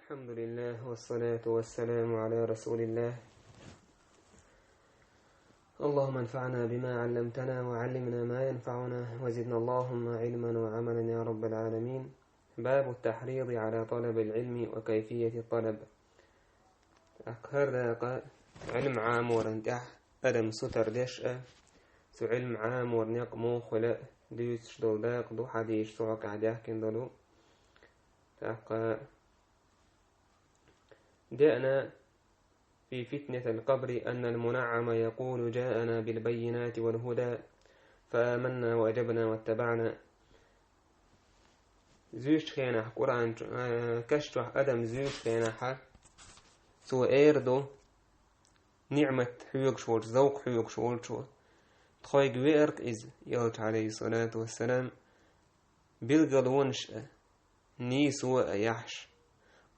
الحمد لله والصلاة والسلام على رسول الله. اللهم انفعنا بما علمتنا وعلمنا ما ينفعنا وزدنا اللهم علما وعملا يا رب العالمين. باب التحريض على طلب العلم وكيفية الطلب. أكهر علم عام ورنتح أدم ستر دشأ سو علم عام ورنق موخلة ديوش دولداق دو حديش سوك عديح كندلو جاءنا في فتنة القبر أن المنعم يقول جاءنا بالبينات والهدى فآمنا وأجبنا واتبعنا. زوج خينح قرآن كشتح أدم زوج خينح سو إيردو نعمة حيوك شوال ذوق حيوك شوال شو تخيق ويرك إز يلت عليه الصلاة والسلام بالقلونش نيسو يحش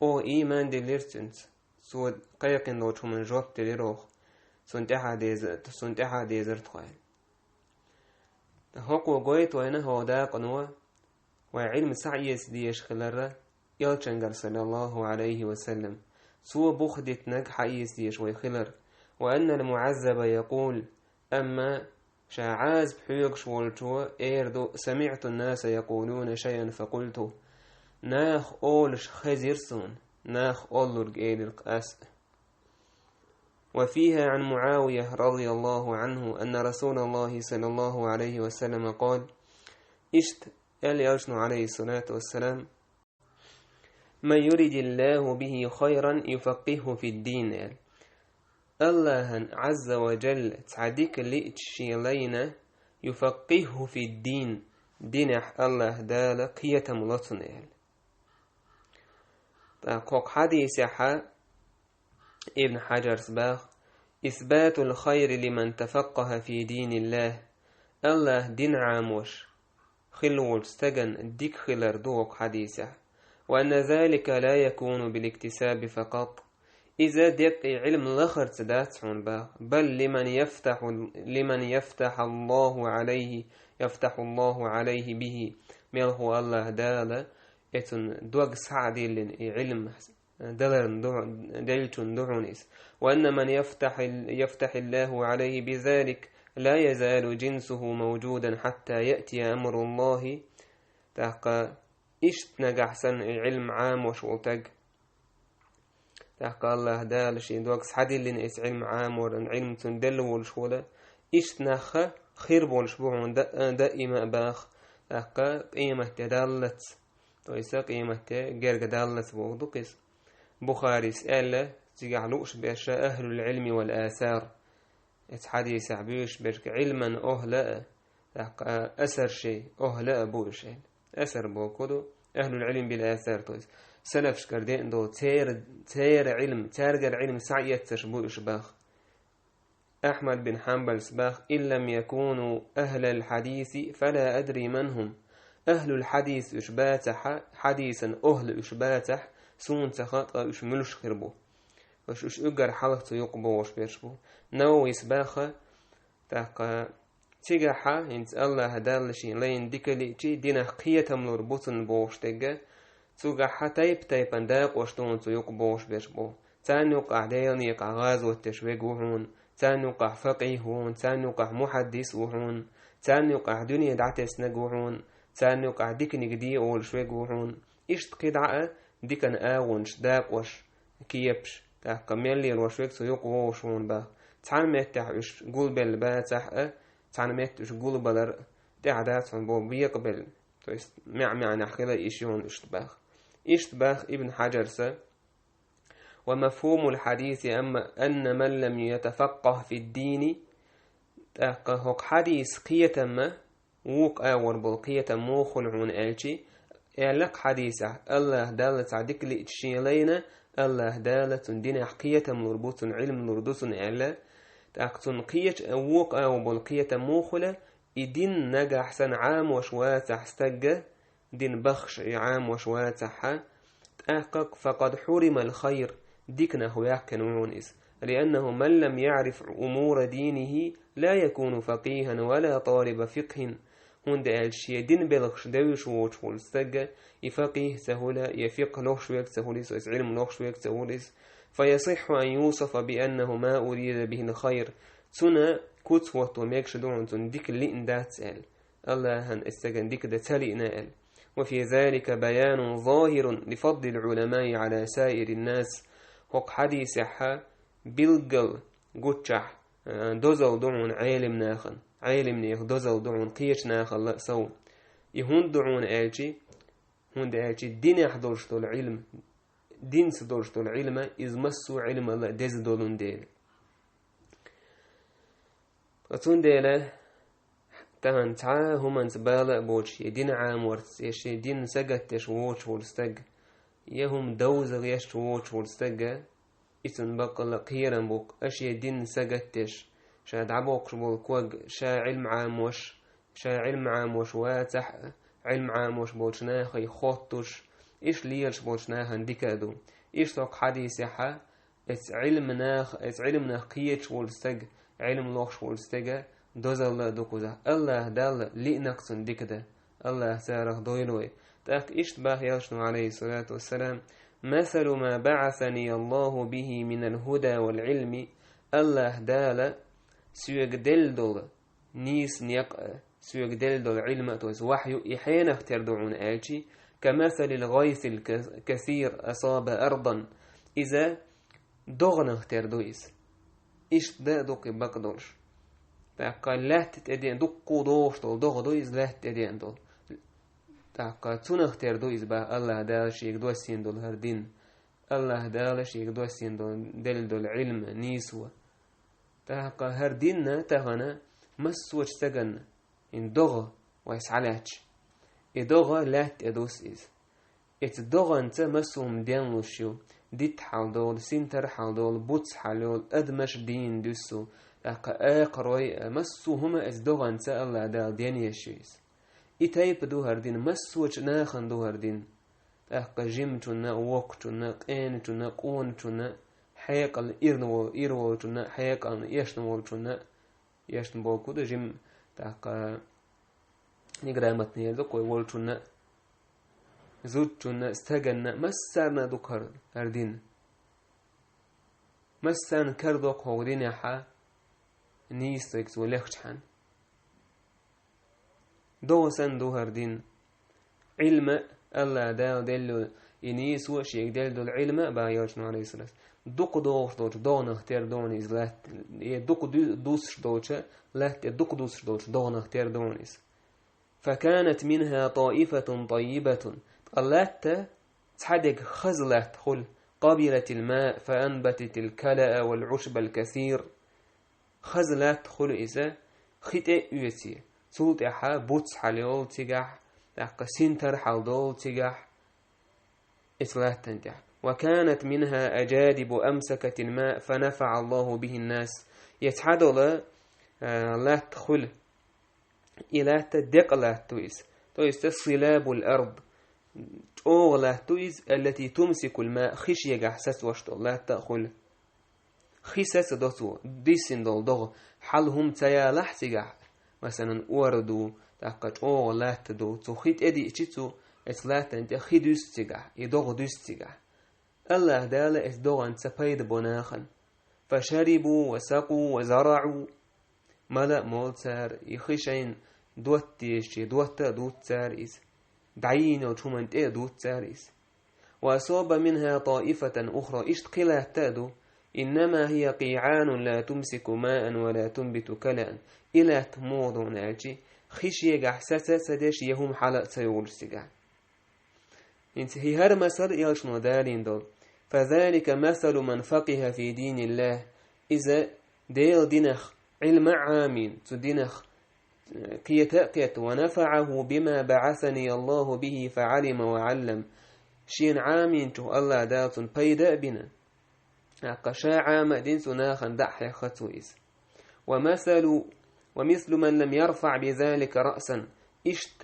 او ایمان دلرتنس سو قيقن لو من جوب دلروخ سنتها ديزرت خايل هقو قويت وينه هو داقنوا وعلم سعيس ديش خلره يلچنگر صلى الله عليه وسلم سو بخدت نج حيس ديش ويخلر وأن المعذب يقول أما شعاز بحيوك شوالتو إيردو سمعت الناس يقولون شيئا فقلت ناخ أولش خزيرسون ناخ أولرق إيلرق أس. وفيها عن معاوية رضي الله عنه أن رسول الله صلى الله عليه وسلم قال إشت أليشن عليه الصلاة والسلام من يريد الله به خيرا يفقهه في الدين. الله عز وجل تعديك لإتشي لينا يفقهه في الدين دينح الله دالك هي تملطن قوق حديث ابن حجر سباخ إثبات الخير لمن تفقه في دين الله. الله دين عاموش خلول استجن ديك خلر دوق حديثه وأن ذلك لا يكون بالاكتساب فقط إذا دق علم لخر تداتعون بل لمن يفتح الله عليه به ملهو الله دال اتن دوغ سعدي للعلم دلتون دعونيس. وأن من يفتح الله عليه بذلك لا يزال جنسه موجودا حتى يأتي أمر الله. تحقى إشت نجحسن علم عام وشوتج تحقى الله دال شي دوغ سعدي لنئس علم عام ورن علم تندل والشولة إشت نخ خير بولشبوعون دائما باخ تحقى قيمة تدالت تويسا قيمة جرق دالت بوضقس. بخاري سأل تجعلوش بأشياء أهل العلم والآثار حديث عبيش برك علما أهلاء أثر شيء أهلاء بوش أثر بوكدو أهل العلم بالآثار تويس سلف شكردين دو تير علم تارجر علم سعية تشبوش باخ. أحمد بن حنبل سباخ إن لم يكونوا أهل الحديث فلا أدري من هم. أهل الحديث إشباتح حديثا أهل إشباتح سون تخاط إشملش خربو وش أجر حلقة يقبو وش بيشبو نو يسباخ تاقا تيجاحا إنت الله هدالشي لين ديكالي تي دينا قية ملور بوتن بوش تيجا تيجاحا تايب انداق وشتون يقبو وش بيشبو تان يقع ديلن يقع غاز والتشويق وحون تان يقع فقيه هون تان يقع محدث وحون تان يقع دنيا دعتس نقوحون تان يقع ديكني قدي أول شويق وحون إشت قدعة ديكن آونش داقوش كيبش تاقا ميلي الوشويق سيقو وشون با تعال ميتح إش قول بل باتح تعال ميتح إش قول بلر تعدات بو بيقبل تويست مع نحخيلا إشيون إشتباخ ابن حجر سا. ومفهوم الحديث أما أن من لم يتفقه في الدين تاقا هوك حديث قية ما ووك آور بالقية موخل عون آلشي إعلاق حديثة الله دالة عدك لإتشي لينا الله دالة دين حقية مربوط علم نردوس إعلا تأكتن قية أووك أو بالقية موخلة إدين نجح سن عام وشواتح استجة دين بخش عام وشواتح تأقق فقد حرم الخير ديكنا هو يحكنونيس لأنه من لم يعرف أمور دينه لا يكون فقيها ولا طالب فقه هند الشيء دين بلغش دوش ووش والستجة يفقه سهولة يفق لغش ويك سهوليس علم لغش ويك سهوليس فيصح أن يوصف بأنه ما أريد به الخير تنا كوت وميكش دون تن ديك اللي اندات سأل الله هن استجن ديك دتالي نائل وفي ذلك بيان ظاهر لفضل العلماء على سائر الناس هق حديث حا بلغل قتشح دوزل دعون عالم ناخن عالم نيخ دوزل دعون قيش ناخن لا سو يهون دعون آجي هون آجي دين يحضرش دول علم دين سدورش دول علم إذ مسو علم الله ديز دولون ديل وتون ديله تهان تعا همان سبالة بوش يدين عام ورس يش دين سجت يش ووش ورستج يهم دوزغ يش ووش ورستج إتن بقى قيرا بوك أش يدين سجت يش شاد عبوق شبول كوج شا علم عام وش شا علم عام وش واتح علم عام وش بوشناه يخطش إيش ليش بوشناه هنديكادو إيش توق حديث يحا إس علم ناخ قيتش ورستج علم لوخش ورستج دوز الله دوكوزا الله دال لئنقصن ديكده الله سارخ دويلوي تاك اشتباه يشنو عليه الصلاة والسلام مثل ما بعثني الله به من الهدى والعلم الله دال سيوك دلدل نيس نيق سيوك دلدل علم توز وحي إحين اختر دعون آجي كمثل الغيث الكثير أصاب أرضا إذا دغن اختر دويس إيش دا دوكي بقدرش تاقا لات تدين دقو دوش دول دغ دويز لات تدين دول تاقا تنختر دويز با الله دالش يك دوسين دول هردين الله دالش يك دوسين دول دل دول علم نيسوا تاقا هردين تغنى مسوش سجن إن دغ ويسعلاتش إدغ لات أدوس إز إتدغ أنت مسوهم دين لشيو ديت حال دول سنتر حال دول بوتس حالول أدمش دين دوسو تاقا آقروي مسو هما ازدوغان سا الله دال دين يشيس إتايب دو هردين مسوش ناخن دو هردين تاقا جيم چونا ووك چونا قين چونا قون چونا حيقل إيرول چونا حيقل يشنوول چونا يشنبول كودا جيم تاقا نيقرامت نيردو قوي وول چونا زود چونا استغننا مسارنا دو هردين مسان كردو قودين يحا نيستيكس ولخشحن دوسن دو هردين علم الله دال دلو إنيس وشيك دلو العلم بايوشنا عليه السلام دوك دوش دوش دون اختيار دونيز لات دوك دوش دوش لات دوك دوش دوش دون اختيار دونيز فكانت منها طائفة طيبة قلت تحدق خزلت خل قبلت الماء فأنبتت الكلأ والعشب الكثير خزلت خل إذا خيت يوتي سولت إحا بوتس حليول تجح لقى سنتر حلدول تجح إسلات تنجح وكانت منها أجادب أمسكت الماء فنفع الله به الناس يتحدل لا تخل إلى تدق لا تويس صلاب الأرض أغلى تويز التي تمسك الماء خش يجح سس وشتو لا تأخل خيسس دوتو ديسين دول دوغ حالهم تيا لحتجح مثلا وردو تاقت أغلى تدو تخيت أدي إتشتو إسلات أنت خيدوس تجح يدوغ دوس تجح الله دال إسدوغ أن سبيد بناخا فشربوا وسقوا وزرعوا ملأ مولتار يخشين دوتيش دوتا دوتار إس دعين وشومن تأدو تاريس وأصاب منها طائفة أخرى اشتقلا تأدو إنما هي قيعان لا تمسك ماء ولا تنبت كلأ إلى تموض ناجي خشي جحساسة سدش يهم حلق سيول سجع انت هي هر مسر يلشنو دالين دول فذلك مثل من فقه في دين الله إذا ديل دينخ علم عامين تدينخ قيت ونفعه بما بعثني الله به فعلم وعلم شين عامين تو الله داتن بيدا بنا قشا عام دين سناخا دحي خطويس ومثل من لم يرفع بذلك رأسا اشت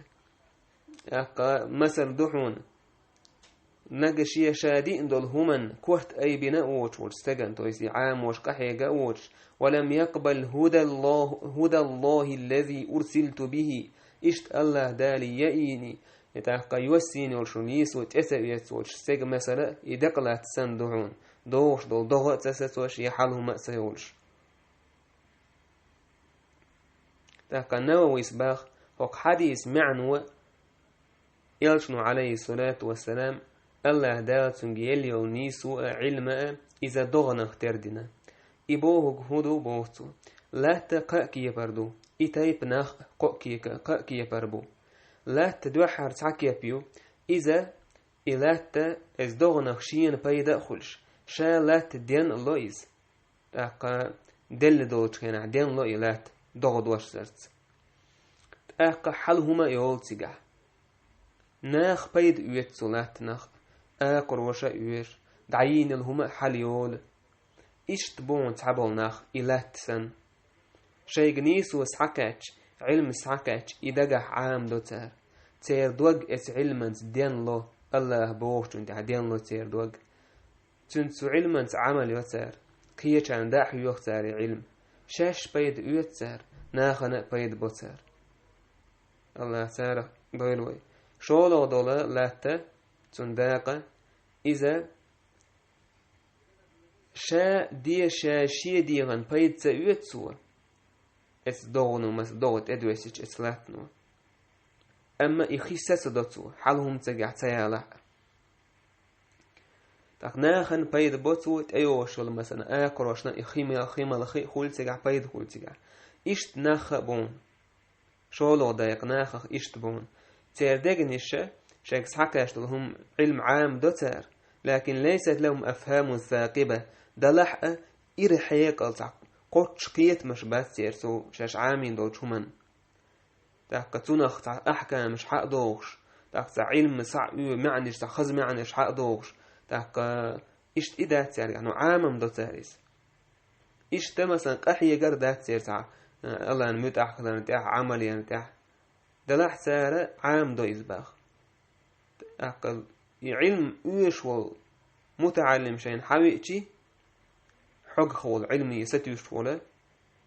مثل دحون نقشي شادئ دول همن كوهت أي بناء وستجن تويسي عام وشقحي جاوش ولم يقبل هدى الله الذي أرسلت به إشت الله دالي يأيني يتحقى يوسيني والشنيس وتأسأيت والشسيق مثلا يدقلات سندعون دوش دول ضغط تسسوش يحاله مأسا يولش تحقى النووي سباخ وق حديث معنو يلشنو عليه الصلاة والسلام الله دال سنجيلي ونيسو علم إذا دغنا اختردنا إبوه هدو بوستو لا تقاكي بردو إتايب ناخ قاكي بربو لا تدوحر تعكي بيو إذا إلات إز دغنا خشين بيدا خلش شا لا تدين الله إز تاقا دل دولش كينا دين الله إلات دغد واش زرت تاقا حلهما يول تيجا ناخ بيد أويت صلات ناخ آقر وشا أوير دعين الهما حل يول إشت بون تعبال ناخ إلات سن شيء نيسو سحكاتش علم سحكاتش إدقح عام دوتار تير دوغ إس علمانت دين لو الله بوغش انت دين لو تير دوغ تنسو علمانت عمل يوتار كيشان داح يوتار علم شاش بيد يوتار ناخنا بيد بوتار الله تعالى دويلوي شولو دولا لاتا تنداقة إذا شا دي شاشي ديغن بيد سيوتسو اس دغنو مس دغت ادويسيش اسلاتنو اما يخيسس دوتسو حالهم تجع تيالا تقناخن بيد بوتسو تايوشل مثلا اكروشنا يخيما لخي خول تجع بيد خول تجع اشت ناخ بون شولو دايق ناخ اشت بون تيردغنيش شيكس حكاش لهم علم عام دوتر لكن ليست لهم افهام ثاقبه دلح إرحيق التعق قطش قيت مش بس يرسو شاش عامين دول شومن تاقا تونخ تاع أحكام مش حق دوغش تاقا علم صع معنيش تاع خز معنيش حق دوغش تاقا إشت إدا تسير يعني عامم دو تسيريس إشت مثلا قحية قر دا تسير تاع الله نموت أحكام نتاع عملي نتاع دلح سارة عام دو إزباخ تاقا علم يشوال متعلم شين حويتشي حق خول علمي ستيوش ولا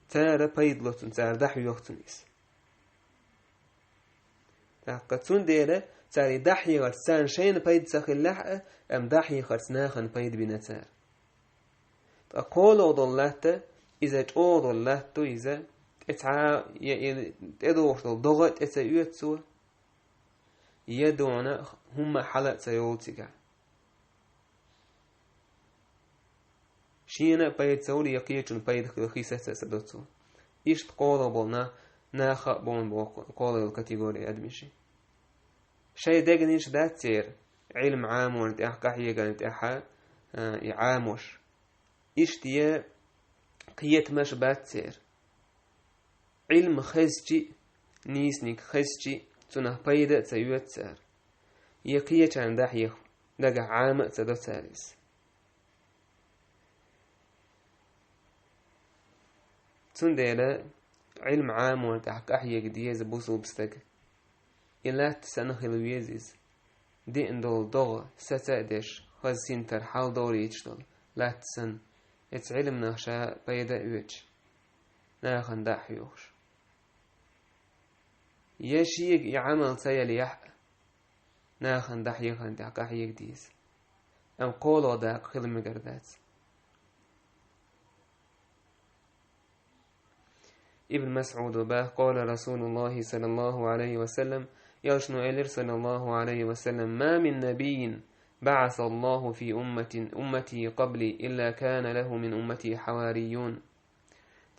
تارا بيدلوتن تار دحو يوختنيس تاقتون ديلا تاري دحي غرسان شين بيد ساخل لحق ام دحي غرسناخن بيد بنتار تقولو ضلاتا إذا تقول ضلاتو إذا تدوش ضغط إذا يوتسو يدونا هم حلق سيولتك شينا بيد سولي يقيتون بيد خيسة سدوتسو إيش تقولوا بولنا ناخا بون قولوا الكاتيجوري أدمشي شيء دقنيش داتير علم عام ونتاح قحية قانتاحا يعاموش إيش تيا قيت مش باتير علم خزجي نيسنيك خزجي تنه بيد سيوتسار يقيت عن داحيخ دقا عام سدوتساريس تنديلا علم عام ونتحق أحيا قديز بوصل بستك إلا تسنخل ويزيز دي اندول دوغ ستأدش خزين ترحال دوري يتشتل لا تسن اتعلم نخشا بيدا اويتش ناخن داحيوش يشيق يعمل سيالي يحق ناخن داحيخن تحق أحيا قديز أم قولو داق خلم قردات ابن مسعود باه قال رسول الله صلى الله عليه وسلم يشنو إلر صلى الله عليه وسلم ما من نبي بعث الله في أمتي قبلي إلا كان له من أمتي حواريون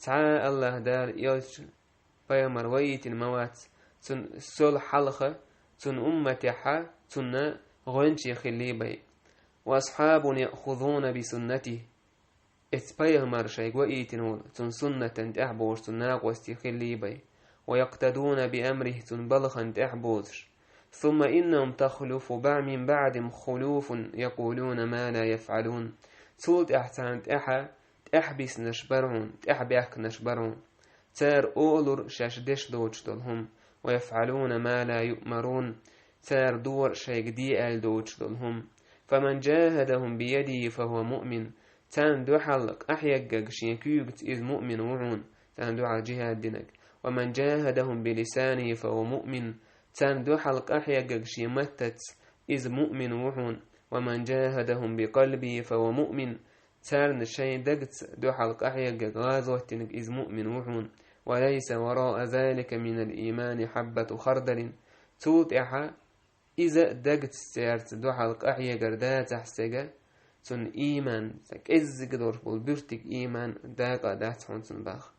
تعالى الله دار يلش بيامر ويت الموات تن سل حلقة تن أمتي حا تن غنشي خليبي وأصحاب يأخذون بسنته اتبيغمر شيء وإيتنول تن سنة تحبوش تناق واستخلي بي ويقتدون بأمره تنبلخا تحبوش ثم إنهم تخلف من بعد خلوف يقولون ما لا يفعلون سولت أحسان تحبس نشبرون تحبيك نشبرون تار أولر شاشدش دوجدلهم ويفعلون ما لا يؤمرون تار دور شيء ديال دوجدلهم فمن جاهدهم بيده فهو مؤمن تان دو حلق أحيقق شيكيوغت إذ مؤمن وعون تان دو على جهاد دينك ومن جاهدهم بلسانه فهو مؤمن تان دو حلق أحيا قشي متت إذ مؤمن وحون ومن جاهدهم بقلبه فهو مؤمن تان الشيء دقت دو حلق أحيا غازوة إذ مؤمن وحون وليس وراء ذلك من الإيمان حبة خردل توت إحا إذا دقت سيارت دو حلق أحيا قردات أحسيقا تن إيمان تك إز قدر بالبرتك إيمان داقا دات حونسن باخ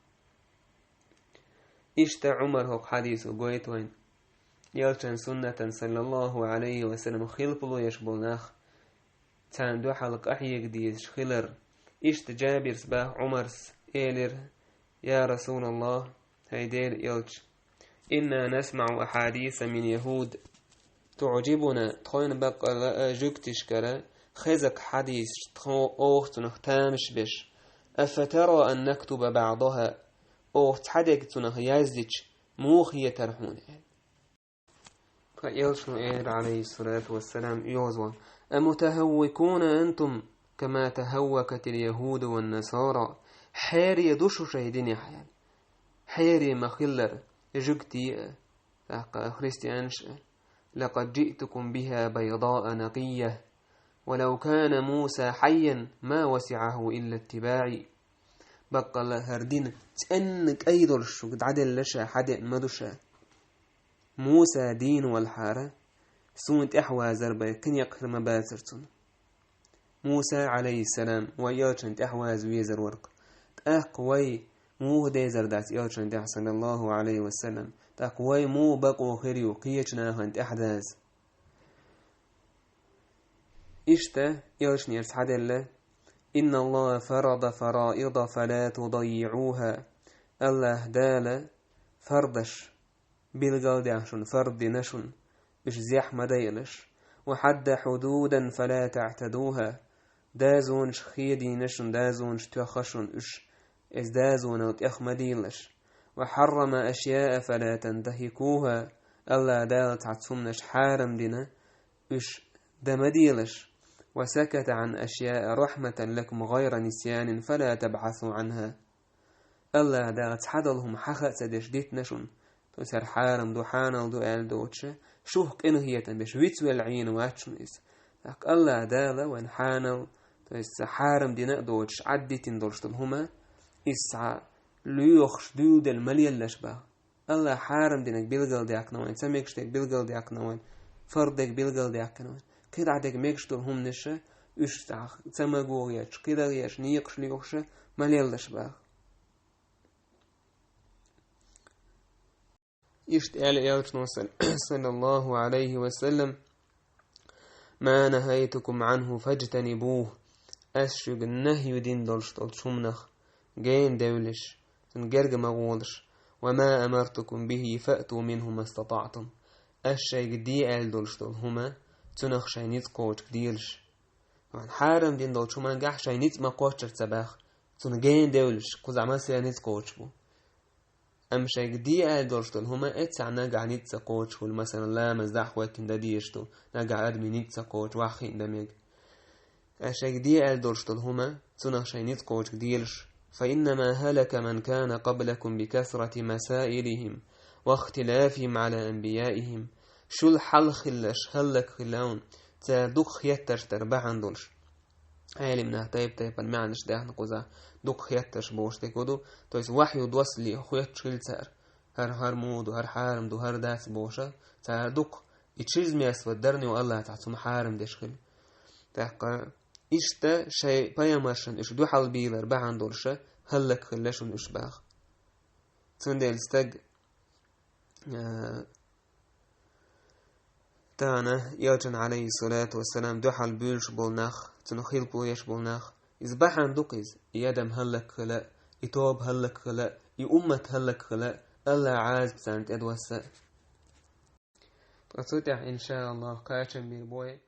إشتا عمر هو حديث وقويت وين يلشن سنة صلى الله عليه وسلم خلقلو يشبولناخ تان دو حلق أحيا قديش خلر إشتا جابر سباه عمرس إيلر يا رسول الله هيدير يلش إنا نسمع أحاديث من يهود تعجبنا تخوين بقى جوكتش كرا خزك حديث تخو أوخت نختامش بش أفترى أن نكتب بعضها أوخت حدك تنخ يزدج موخية ترحون فيلشن إير عليه الصلاة والسلام يوزوا أمتهوكون أنتم كما تهوكت اليهود والنصارى حيري يدوشو شهدين يحيان حيري مخلر جوكتي خريستيانش لقد جئتكم بها بيضاء نقية ولو كان موسى حيا ما وسعه إلا اتباعي بقى الله هردين تأنك أيضا شو قد عدل لشا حدئ مدوشا موسى دين والحارة سونت إحوى زربا كن يقر مباسرتون موسى عليه السلام ويوشنت إحوى زويزر ورق أقوي مو ديزر دات يوشنت صلى الله عليه وسلم تقوي مو بقو خيريو قيتنا هنت أحداث إشتا يوشن يرسحد الله إن الله فرض فرائض فلا تضيعوها الله دال فردش بالقلد عشان فرد نشن إش زيح مديلش وحد حدودا فلا تعتدوها دازونش خيدي نشن دازونش تخشن إش إز دازون وتأخ مديلش وحرم أشياء فلا تنتهكوها الله دال تعتصمنش حارم دينا إش دمديلش وسكت عن أشياء رحمة لكم غير نسيان فلا تبحثوا عنها الله دال تحدلهم حخا سدشديت نشن تسر حارم دو حانل دو آل دوتش شوه كنهية بش ويتو العين واتشن إس الله دال وان حانل تس حارم دينا دوتش عدتين دولشتلهما إسعى ليوخش دود المليل لشبه الله حارم دينك بيلقل ديك نوان سميكشتك بيلقل ديك نوان فردك بيلقل ديك نوان كده عدك ميكشتلهم نشا اشتاخ تماغوغيش كده غيش نيقش ليوخش مليل لشبه يشتعل يالشنو صلى الله عليه وسلم ما نهيتكم عنه فاجتنبوه أشيق النهي دين دولشتل شمنخ جين دولش تنجرج مغولش وما أمرتكم به فأتوا منه ما استطعتم الشيء دي آل دولشتل هما تنخ شاينيت قوش كديلش وان حارم دين دولش هما نجح شاينيت ما قوشر تباخ تنجين دولش كوز عمال سيانيت قوش بو أم شيء دي آل دولشتل هما اتسع نجع نيت قوش والمثلا لا مزدح وكن دا ديشتو نجع أدمي نيت قوش واخين دميج الشيء دي آل دولشتل هما تنخ شاينيت قوش كديلش فإنما هلك من كان قبلكم بكثرة مسائلهم واختلافهم على أنبيائهم شو الحل خلش هلك خلاون تدق خيتش تربعن دولش عالمنا طيب المعنش ده نقوزا دق خيتش بوش تكودو تويس وحي ودوصلي خيتش خلتر هر مود وهر حارم دو هر داس بوشا تدق يتشيز مياس ودرني والله تعطم حارم دشخل تحقا إشتا شيء بيامرشن إش دو حال بيلر بعن دولشة هلك خلاشن إشباخ تندل استج تانا يوجن عليه الصلاة والسلام دو حال بيلش بولناخ تنخيل بويش بولناخ إزباحن دوقيز يدم هلك خلا يتوب هلك خلا يأمت هلك خلا الله عاز بسانت أدوسا فتوتح إن شاء الله قاشم بيبوي